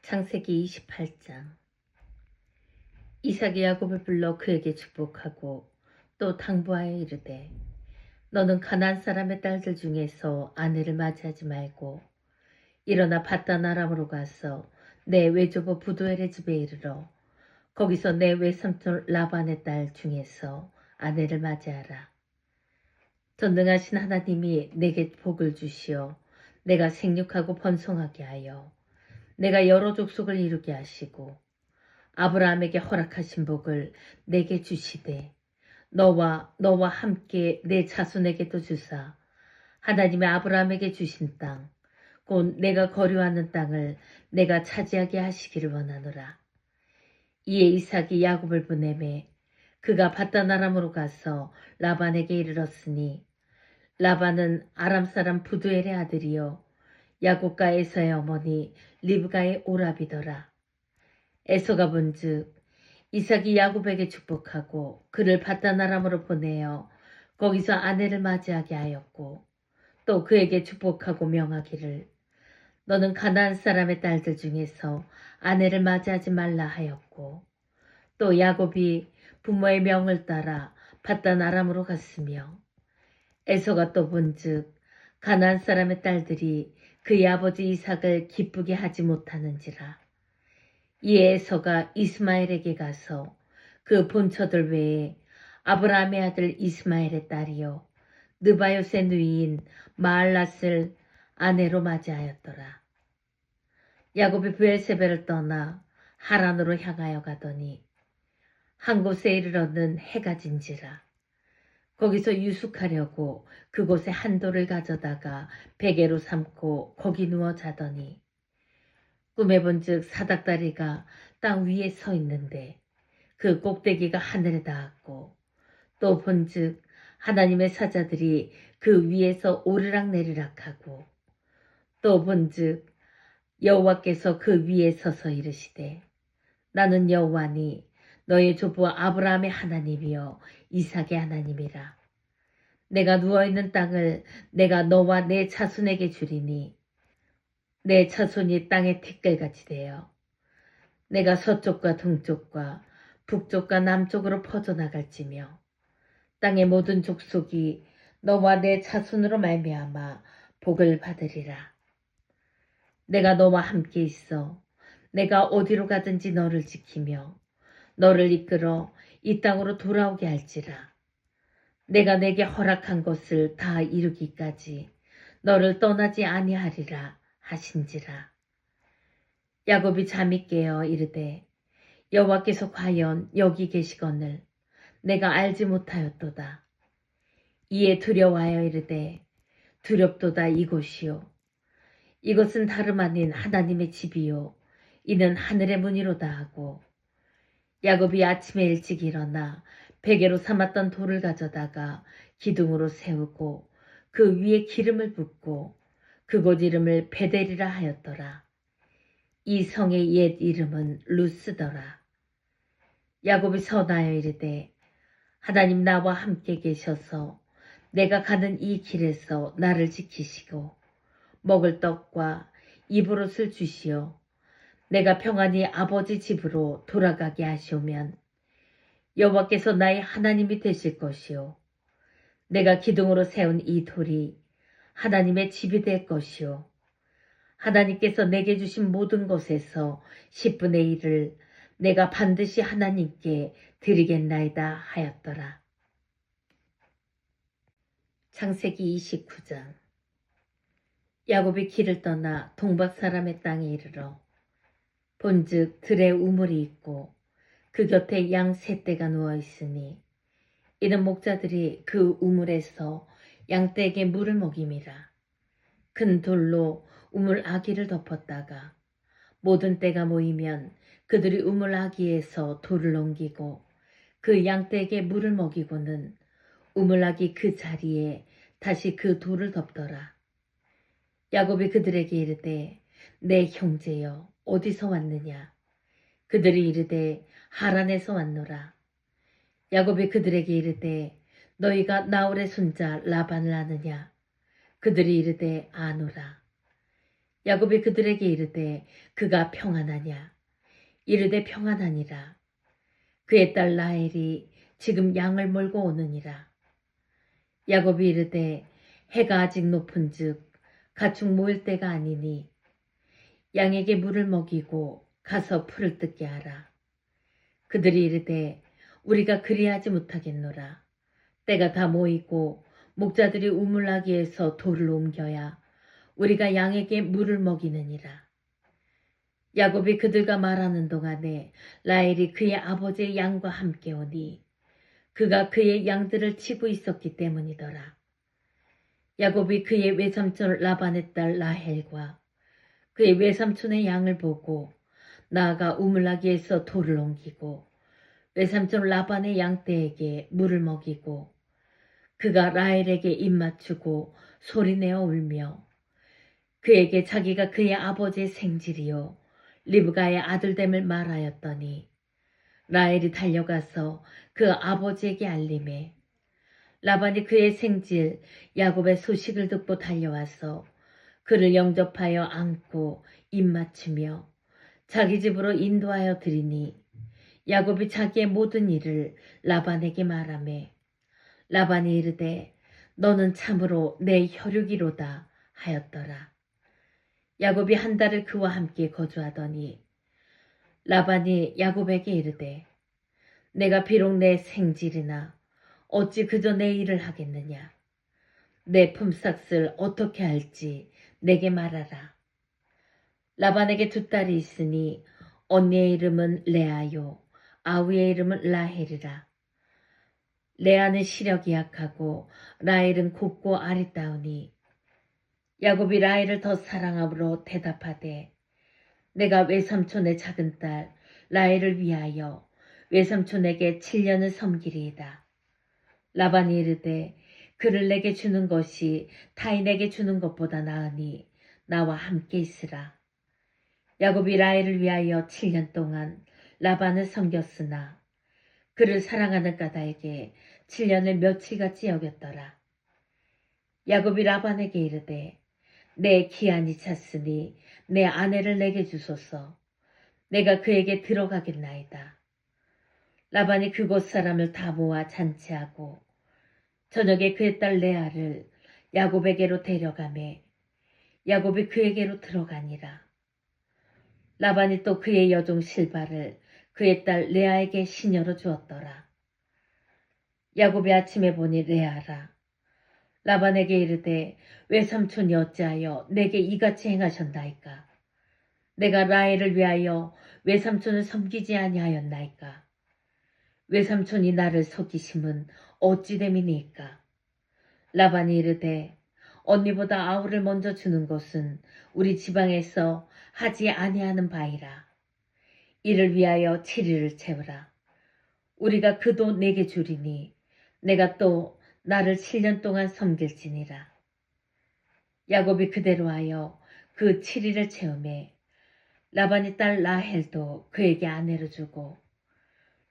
창세기 28장. 이삭이 야곱을 불러 그에게 축복하고 또 당부하여 이르되, 너는 가나안 사람의 딸들 중에서 아내를 맞이하지 말고 일어나 밧단 아람으로 가서 내 외조부 부두엘의 집에 이르러 거기서 내 외삼촌 라반의 딸 중에서 아내를 맞이하라. 전능하신 하나님이 내게 복을 주시어 내가 생육하고 번성하게 하여 내가 여러 족속을 이루게 하시고 아브라함에게 허락하신 복을 내게 주시되 너와 함께 내 자손에게도 주사 하나님의 아브라함에게 주신 땅 곧 내가 거류하는 땅을 내가 차지하게 하시기를 원하노라. 이에 이삭이 야곱을 보내매 그가 밧단 아람으로 가서 라반에게 이르렀으니 라반은 아람 사람 부두엘의 아들이요 야곱과 에서의 어머니 리브가의 오라비더라. 에서가 본즉 이삭이 야곱에게 축복하고 그를 밧단 아람으로 보내어 거기서 아내를 맞이하게 하였고 또 그에게 축복하고 명하기를 너는 가나안 사람의 딸들 중에서 아내를 맞이하지 말라 하였고 또 야곱이 부모의 명을 따라 밧단 아람으로 갔으며 에서가 또 본즉 가나안 사람의 딸들이 그의 아버지 이삭을 기쁘게 하지 못하는지라. 이에 에서가 이스마엘에게 가서 그 본처들 외에 아브라함의 아들 이스마엘의 딸이요 느바요스의 누이인 마알랏을 아내로 맞이하였더라. 야곱이 브엘세베를 떠나 하란으로 향하여 가더니 한 곳에 이르러는 해가 진지라. 거기서 유숙하려고 그곳에 한 돌을 가져다가 베개로 삼고 거기 누워 자더니 꿈에 본즉 사닥다리가 땅 위에 서 있는데 그 꼭대기가 하늘에 닿았고 또 본즉 하나님의 사자들이 그 위에서 오르락내리락하고 또 본즉 여호와께서 그 위에 서서 이르시되 나는 여호와니 너의 조부 아브라함의 하나님이여 이삭의 하나님이라. 내가 누워있는 땅을 내가 너와 내 자손에게 주리니 내 자손이 땅의 티끌같이 되어 내가 서쪽과 동쪽과 북쪽과 남쪽으로 퍼져나갈지며 땅의 모든 족속이 너와 내 자손으로 말미암아 복을 받으리라. 내가 너와 함께 있어 내가 어디로 가든지 너를 지키며 너를 이끌어 이 땅으로 돌아오게 할지라. 내가 내게 허락한 것을 다 이루기까지 너를 떠나지 아니하리라 하신지라. 야곱이 잠이 깨어 이르되 여호와께서 과연 여기 계시거늘 내가 알지 못하였도다. 이에 두려워하여 이르되 두렵도다 이곳이요 이것은 다름 아닌 하나님의 집이요 이는 하늘의 문이로다 하고 야곱이 아침에 일찍 일어나 베개로 삼았던 돌을 가져다가 기둥으로 세우고 그 위에 기름을 붓고 그곳 이름을 베델이라 하였더라. 이 성의 옛 이름은 루스더라. 야곱이 선하여 이르되 하나님 나와 함께 계셔서 내가 가는 이 길에서 나를 지키시고 먹을 떡과 입을 옷을 주시어 내가 평안히 아버지 집으로 돌아가게 하시오면 여호와께서 나의 하나님이 되실 것이요 내가 기둥으로 세운 이 돌이 하나님의 집이 될 것이요 하나님께서 내게 주신 모든 것에서 10분의 1을 내가 반드시 하나님께 드리겠나이다 하였더라. 창세기 29장. 야곱이 길을 떠나 동박 사람의 땅에 이르러 본즉 들에 우물이 있고 그 곁에 양 세 떼가 누워 있으니 이는 목자들이 그 우물에서 양떼에게 물을 먹임이라. 큰 돌로 우물 아기를 덮었다가 모든 떼가 모이면 그들이 우물 아기에서 돌을 옮기고 그 양떼에게 물을 먹이고는 우물 아기 그 자리에 다시 그 돌을 덮더라. 야곱이 그들에게 이르되 내 형제여 어디서 왔느냐. 그들이 이르되 하란에서 왔노라. 야곱이 그들에게 이르되 너희가 나홀의 손자 라반을 아느냐. 그들이 이르되 아노라. 야곱이 그들에게 이르되 그가 평안하냐? 이르되 평안하니라. 그의 딸 라헬이 지금 양을 몰고 오느니라. 야곱이 이르되 해가 아직 높은즉 가축 모일 때가 아니니 양에게 물을 먹이고 가서 풀을 뜯게 하라. 그들이 이르되 우리가 그리하지 못하겠노라. 때가 다 모이고 목자들이 우물나기에서 돌을 옮겨야 우리가 양에게 물을 먹이느니라. 야곱이 그들과 말하는 동안에 라헬이 그의 아버지의 양과 함께 오니 그가 그의 양들을 치고 있었기 때문이더라. 야곱이 그의 외삼촌 라반의 딸 라헬과 그의 외삼촌의 양을 보고 나아가 우물나기에서 돌을 옮기고 외삼촌 라반의 양떼에게 물을 먹이고 그가 라헬에게 입맞추고 소리내어 울며 그에게 자기가 그의 아버지의 생질이요 리브가의 아들됨을 말하였더니 라헬이 달려가서 그 아버지에게 알림해 라반이 그의 생질 야곱의 소식을 듣고 달려와서 그를 영접하여 안고 입맞추며 자기 집으로 인도하여 드리니 야곱이 자기의 모든 일을 라반에게 말하매 라반이 이르되 너는 참으로 내 혈육이로다 하였더라. 야곱이 한 달을 그와 함께 거주하더니 라반이 야곱에게 이르되 내가 비록 내 생질이나 어찌 그저 내 일을 하겠느냐. 내 품삯을 어떻게 할지 내게 말하라. 라반에게 두 딸이 있으니 언니의 이름은 레아요 아우의 이름은 라헬이라. 레아는 시력이 약하고 라헬은 곱고 아리따우니 야곱이 라헬을 더 사랑함으로 대답하되 내가 외삼촌의 작은 딸 라헬을 위하여 외삼촌에게 7년을 섬기리이다. 라반이 이르되 그를 내게 주는 것이 타인에게 주는 것보다 나으니 나와 함께 있으라. 야곱이 라헬을 위하여 7년 동안 라반을 섬겼으나 그를 사랑하는 까닭에 7년을 며칠같이 여겼더라. 야곱이 라반에게 이르되 내 기한이 찼으니 내 아내를 내게 주소서. 내가 그에게 들어가겠나이다. 라반이 그곳 사람을 다 모아 잔치하고 저녁에 그의 딸 레아를 야곱에게로 데려가매 야곱이 그에게로 들어가니라. 라반이 또 그의 여종 실바를 그의 딸 레아에게 시녀로 주었더라. 야곱이 아침에 보니 레아라. 라반에게 이르되 외삼촌이 어찌하여 내게 이같이 행하셨나이까. 내가 라헬을 위하여 외삼촌을 섬기지 아니하였나이까. 외삼촌이 나를 속이심은 어찌 됨이니까. 라반이 이르되 언니보다 아우를 먼저 주는 것은 우리 지방에서 하지 아니하는 바이라. 이를 위하여 7일을 채우라. 우리가 그도 내게 주리니 내가 또 나를 7년 동안 섬길지니라. 야곱이 그대로 하여 그 7일을 채우매 라반이 딸 라헬도 그에게 아내로 주고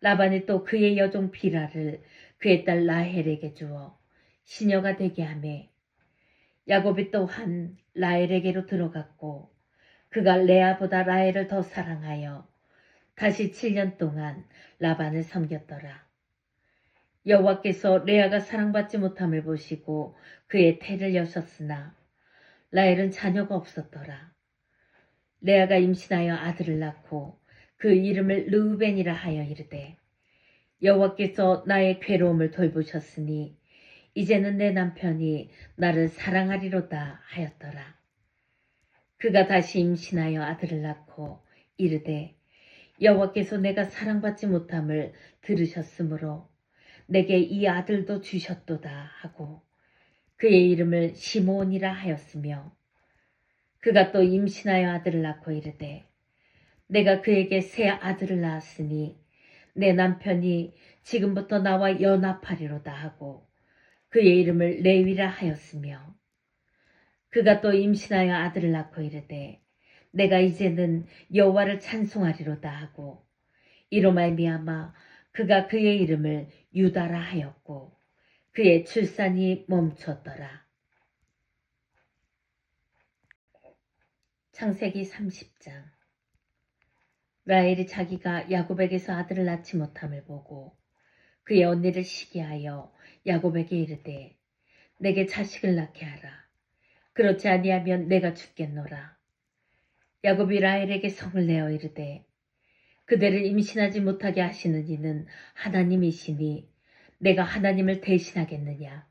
라반이 또 그의 여종 비라를 그의 딸 라헬에게 주어 시녀가 되게 하매 야곱이 또한 라헬에게로 들어갔고 그가 레아보다 라헬을 더 사랑하여 다시 7년 동안 라반을 섬겼더라. 여호와께서 레아가 사랑받지 못함을 보시고 그의 태를 여셨으나 라헬은 자녀가 없었더라. 레아가 임신하여 아들을 낳고 그 이름을 르우벤이라 하여 이르되 여호와께서 나의 괴로움을 돌보셨으니 이제는 내 남편이 나를 사랑하리로다 하였더라. 그가 다시 임신하여 아들을 낳고 이르되 여호와께서 내가 사랑받지 못함을 들으셨으므로 내게 이 아들도 주셨도다 하고 그의 이름을 시므온이라 하였으며 그가 또 임신하여 아들을 낳고 이르되 내가 그에게 새 아들을 낳았으니 내 남편이 지금부터 나와 연합하리로다 하고 그의 이름을 레위라 하였으며 그가 또 임신하여 아들을 낳고 이르되 내가 이제는 여호와를 찬송하리로다 하고 이로 말미암아 그가 그의 이름을 유다라 하였고 그의 출산이 멈췄더라. 창세기 30장. 라헬이 자기가 야곱에게서 아들을 낳지 못함을 보고 그의 언니를 시기하여 야곱에게 이르되 내게 자식을 낳게 하라. 그렇지 아니하면 내가 죽겠노라. 야곱이 라헬에게 성을 내어 이르되 그대를 임신하지 못하게 하시는 이는 하나님이시니 내가 하나님을 대신하겠느냐.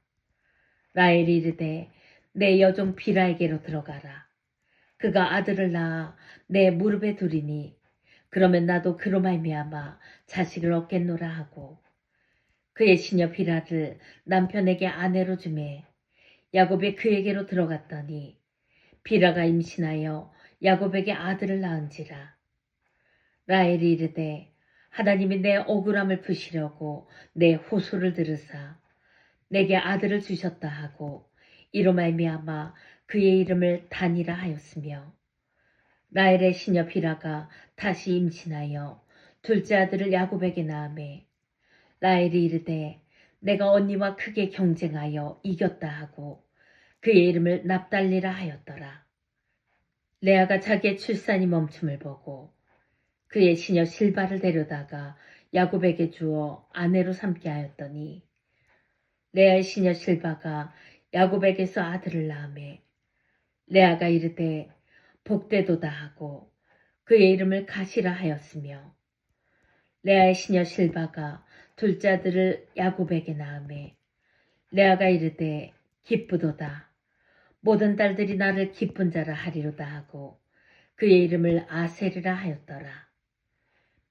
라헬이 이르되 내 여종 비라에게로 들어가라. 그가 아들을 낳아 내 무릎에 두리니 그러면 나도 그로 말미암아 자식을 얻겠노라 하고 그의 시녀 비라를 남편에게 아내로 주매 야곱이 그에게로 들어갔더니 비라가 임신하여 야곱에게 아들을 낳은지라. 라헬이 이르되 하나님이 내 억울함을 푸시려고 내 호소를 들으사 내게 아들을 주셨다 하고 이로 말미암아 그의 이름을 단이라 하였으며 라헬의 시녀 비라가 다시 임신하여 둘째 아들을 야곱에게 낳으매 라헬이 이르되 내가 언니와 크게 경쟁하여 이겼다 하고 그의 이름을 납달리라 하였더라. 레아가 자기의 출산이 멈춤을 보고 그의 시녀 실바를 데려다가 야곱에게 주어 아내로 삼게 하였더니 레아의 시녀 실바가 야곱에게서 아들을 낳으매 레아가 이르되 복되도다 하고 그의 이름을 가시라 하였으며 레아의 시녀 실바가 둘째 아들을 야곱에게 낳으매 레아가 이르되 기쁘도다 모든 딸들이 나를 기쁜 자라 하리로다 하고 그의 이름을 아셀이라 하였더라.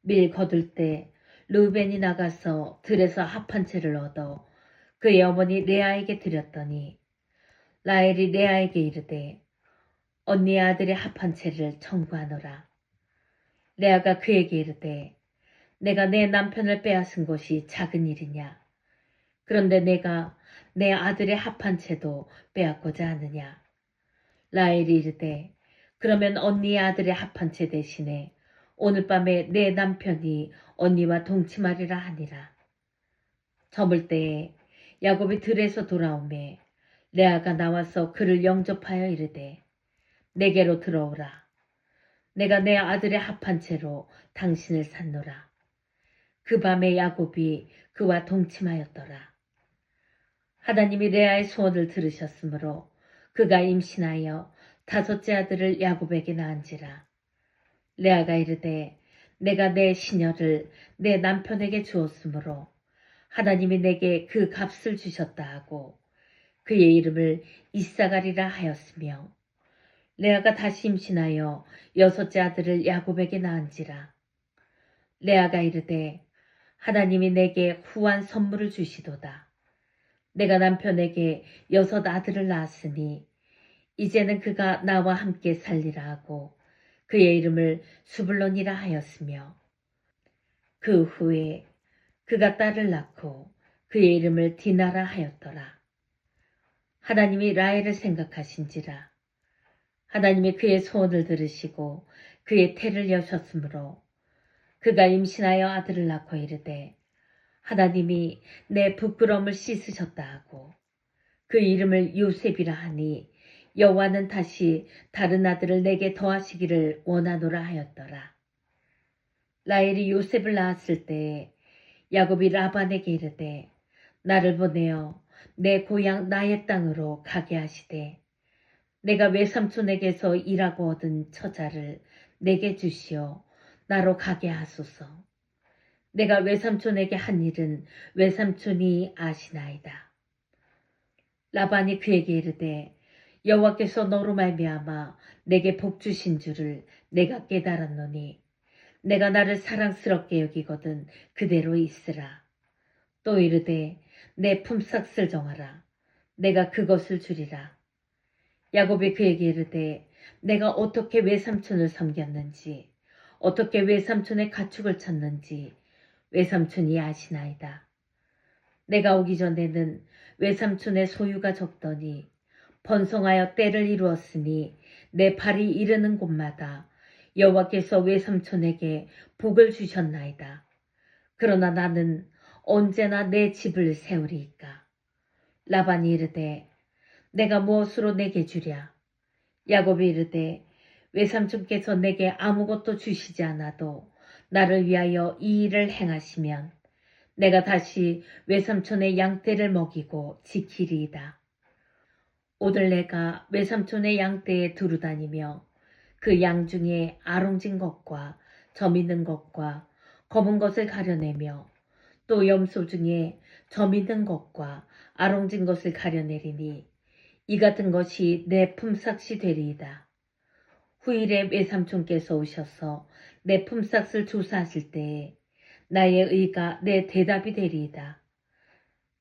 밀 거둘 때 르우벤이 나가서 들에서 합 한 채를 얻어 그의 어머니 레아에게 드렸더니 라헬이 레아에게 이르되 언니의 아들의 합 한 채를 청구하노라. 레아가 그에게 이르되 내가 내 남편을 빼앗은 것이 작은 일이냐. 그런데 내가 내 아들의 합 한 채도 빼앗고자 하느냐. 라헬이 이르되 그러면 언니의 아들의 합 한 채 대신에 오늘 밤에 내 남편이 언니와 동침하리라 하니라. 저물 때에 야곱이 들에서 돌아오매 레아가 나와서 그를 영접하여 이르되 내게로 들어오라. 내가 내 아들의 합 한 채로 당신을 샀노라. 그 밤에 야곱이 그와 동침하였더라. 하나님이 레아의 소원을 들으셨으므로 그가 임신하여 다섯째 아들을 야곱에게 낳은지라. 레아가 이르되 내가 내 시녀를 내 남편에게 주었으므로 하나님이 내게 그 값을 주셨다 하고 그의 이름을 이사가리라 하였으며 레아가 다시 임신하여 여섯째 아들을 야곱에게 낳은지라. 레아가 이르되 하나님이 내게 후한 선물을 주시도다. 내가 남편에게 여섯 아들을 낳았으니 이제는 그가 나와 함께 살리라 하고 그의 이름을 수블론이라 하였으며 그 후에 그가 딸을 낳고 그의 이름을 디나라 하였더라. 하나님이 라헬을 생각하신지라. 하나님이 그의 소원을 들으시고 그의 태를 여셨으므로 그가 임신하여 아들을 낳고 이르되 하나님이 내 부끄러움을 씻으셨다 하고 그 이름을 요셉이라 하니 여호와는 다시 다른 아들을 내게 더하시기를 원하노라 하였더라. 라헬이 요셉을 낳았을 때에 야곱이 라반에게 이르되 나를 보내어 내 고향 나의 땅으로 가게 하시되 내가 외삼촌에게서 일하고 얻은 처자를 내게 주시어 나로 가게 하소서. 내가 외삼촌에게 한 일은 외삼촌이 아시나이다. 라반이 그에게 이르되 여호와께서 너로 말미암아 내게 복 주신 줄을 내가 깨달았노니 내가 나를 사랑스럽게 여기거든 그대로 있으라. 또 이르되 내 품삯을 정하라. 내가 그것을 주리라. 야곱이 그에게 이르되 내가 어떻게 외삼촌을 섬겼는지 어떻게 외삼촌의 가축을 쳤는지 외삼촌이 아시나이다. 내가 오기 전에는 외삼촌의 소유가 적더니 번성하여 때를 이루었으니 내 발이 이르는 곳마다 여호와께서 외삼촌에게 복을 주셨나이다. 그러나 나는 언제나 내 집을 세우리이까. 라반이 이르되 내가 무엇으로 내게 주랴. 야곱이 이르되 외삼촌께서 내게 아무것도 주시지 않아도 나를 위하여 이 일을 행하시면 내가 다시 외삼촌의 양떼를 먹이고 지키리이다. 오늘 내가 외삼촌의 양떼에 두루다니며 그 양 중에 아롱진 것과 점 있는 것과 검은 것을 가려내며 또 염소 중에 점 있는 것과 아롱진 것을 가려내리니 이 같은 것이 내 품삯이 되리이다. 후일에 외삼촌께서 오셔서 내 품삯을 조사하실 때에 나의 의가 내 대답이 되리이다.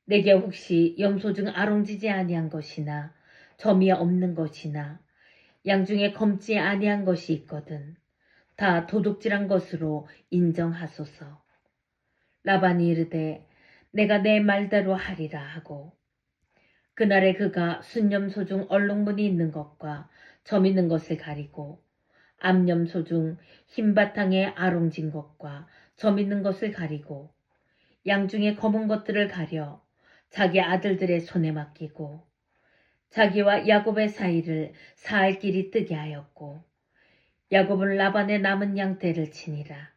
내게 혹시 염소 중 아롱지지 아니한 것이나 점이 없는 것이나 양 중에 검지 아니한 것이 있거든 다 도둑질한 것으로 인정하소서. 라반이 이르되 내가 내 말대로 하리라 하고 그날에 그가 순염소 중 얼룩무늬 있는 것과 점 있는 것을 가리고 암염소 중 흰 바탕에 아롱진 것과 점 있는 것을 가리고 양 중에 검은 것들을 가려 자기 아들들의 손에 맡기고 자기와 야곱의 사이를 사할 길이 뜨게 하였고 야곱은 라반의 남은 양떼를 치니라.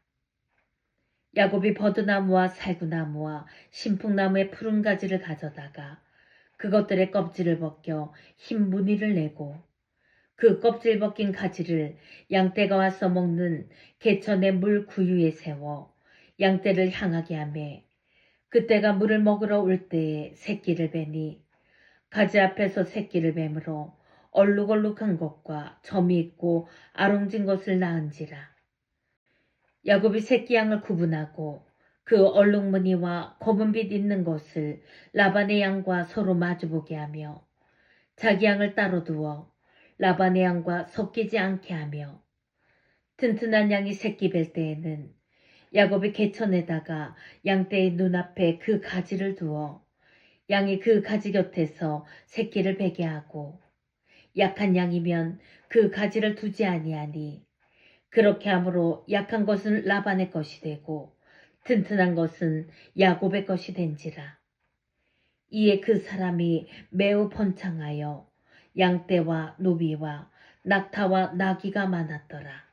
야곱이 버드나무와 살구나무와 신풍나무의 푸른 가지를 가져다가 그것들의 껍질을 벗겨 흰 무늬를 내고 그 껍질 벗긴 가지를 양떼가 와서 먹는 개천의 물 구유에 세워 양떼를 향하게 하매 그때가 물을 먹으러 올 때에 새끼를 베니 가지 앞에서 새끼를 뱀으로 얼룩얼룩한 것과 점이 있고 아롱진 것을 낳은지라. 야곱이 새끼 양을 구분하고 그 얼룩무늬와 검은빛 있는 것을 라반의 양과 서로 마주보게 하며 자기 양을 따로 두어 라반의 양과 섞이지 않게 하며 튼튼한 양이 새끼 뵐 때에는 야곱이 개천에다가 양떼의 눈앞에 그 가지를 두어 양이 그 가지 곁에서 새끼를 베게 하고 약한 양이면 그 가지를 두지 아니하니 그렇게 함으로 약한 것은 라반의 것이 되고 튼튼한 것은 야곱의 것이 된지라. 이에 그 사람이 매우 번창하여 양떼와 노비와 낙타와 나귀가 많았더라.